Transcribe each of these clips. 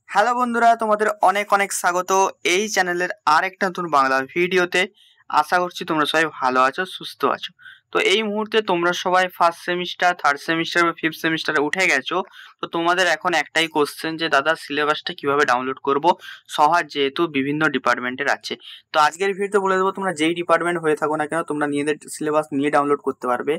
Hello বন্ধুরা, তোমাদের অনেক অনেক স্বাগত এই চ্যানেলের আর একটা নতুন বাংলা ভিডিওতে। আশা করছি তোমরা সবাই ভালো আছো, সুস্থ আছো। তো এই মুহূর্তে তোমরা সবাই ফার্স্ট সেমিস্টার, থার্ড সেমিস্টার বা ফিফথ সেমিস্টারে উঠে গেছো। তো তোমাদের এখন একটাই কোশ্চেন যে দাদা সিলেবাসটা কিভাবে ডাউনলোড করব, সহজ যেহেতু বিভিন্ন ডিপার্টমেন্টের আছে। তো আজকের ভিডিওতে বলে দেবো তোমরা যেই ডিপার্টমেন্ট হয়ে থাকো না কেন তোমরা নিজেদের সিলেবাস নিয়ে ডাউনলোড করতে পারবে।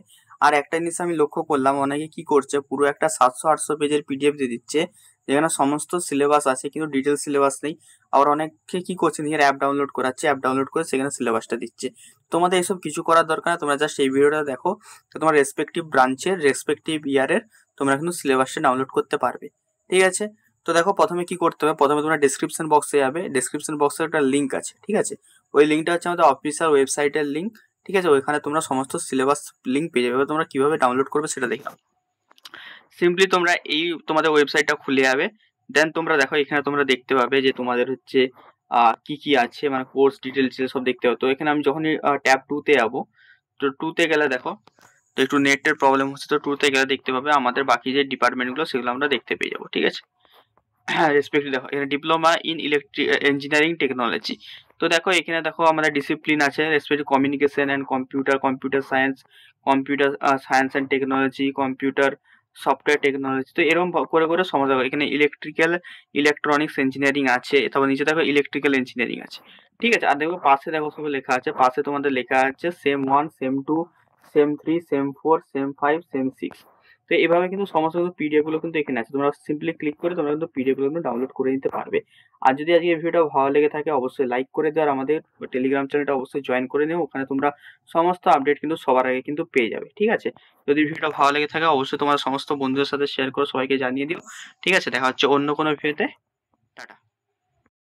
আর একটা জিনিস আমি লক্ষ্য করলাম, অনেকে কি করছে, পুরো একটা 700-800 পেজের পিডিএফ দিয়ে দিচ্ছে যেখানে সমস্ত সিলেবাস আছে কিন্তু ডিটেল সিলেবাস নেই। আবার অনেকে কি করছে, নিজের অ্যাপ ডাউনলোড করাচ্ছে, অ্যাপ ডাউনলোড করে সেখানে সিলেবাসটা দিচ্ছে। তোমাদের এসব কিছু করার দরকার না, তোমরা জাস্ট এই ভিডিওটা দেখো, তো তোমার রেসপেক্টিভ ব্রাঞ্চের রেসপেক্টিভ ইয়ারের তোমরা কিন্তু সিলেবাসটা ডাউনলোড করতে পারবে। ঠিক আছে, তো দেখো প্রথমে কি করতে হবে, প্রথমে তোমরা ডেসক্রিপশন বক্সে যাবে, ডেসক্রিপশন বক্সে একটা লিঙ্ক আছে, ঠিক আছে, ওই লিঙ্কটা হচ্ছে আমাদের অফিসিয়াল ওয়েবসাইটের লিঙ্ক। ঠিক আছে, ওইখানে তোমরা সমস্ত সিলেবাস লিঙ্ক পেয়ে যাবে। তোমরা কিভাবে ডাউনলোড করবে সেটা দেখো। সিম্পলি তোমরা এই তোমাদের ওয়েবসাইটটা খুলে যাবে, দেন তোমরা দেখো এখানে তোমরা দেখতে পাবে যে তোমাদের হচ্ছে কি কি আছে, মানে কোর্স ডিটেলস সব দেখতে হবে। তো এখানে আমি যখনই ট্যাব 2-তে যাবো, তো 2-তে গেলে দেখো, তো একটু নেটের প্রবলেম হচ্ছে, তো 2-তে গেলে দেখতে পাবে আমাদের বাকি যে ডিপার্টমেন্টগুলো সেগুলো আমরা দেখতে পেয়ে যাবো। ঠিক আছে, হ্যাঁ রেসপেক্টলি দেখো এখানে diploma in electric engineering technology. তো দেখো এখানে দেখো আমাদের ডিসিপ্লিন আছে respective communication and computer, computer science, computer science and technology, computer software technology. তো এরকম করে করে সমাজ দেখো এখানে ইলেকট্রিক্যাল ইলেকট্রনিক্স ইঞ্জিনিয়ারিং আছে, তারপর নিচে দেখো ইলেকট্রিক্যাল ইঞ্জিনিয়ারিং আছে। ঠিক আছে, আর দেখো পাশে দেখো সব লেখা আছে, পাশে তোমাদের লেখা আছে same 1, same 2, same 3, same 4, same 5, same 6। তো এইভাবে কিন্তু সমস্ত পিডিএফ গুলো কিন্তু এখানে আছে, তোমরা সিম্পলি ক্লিক করে তোমরা কিন্তু পিডিএফ গুলো কিন্তু ডাউনলোড করে নিতে পারবে। আর যদি আজকে এই ভিডিওটা ভালো লেগে থাকে অবশ্যই লাইক করে দিও, আর আমাদের টেলিগ্রাম চ্যানেলটা অবশ্যই জয়েন করে নিও, ওখানে তোমরা সমস্ত আপডেট কিন্তু সবার আগে কিন্তু পেয়ে যাবে। ঠিক আছে, যদি ভিডিওটা ভালো লেগে থাকে অবশ্যই তোমার সমস্ত বন্ধুদের সাথে শেয়ার করে সবাইকে জানিয়ে দিও। ঠিক আছে, দেখা হচ্ছে অন্য কোনো ভিডিওতে।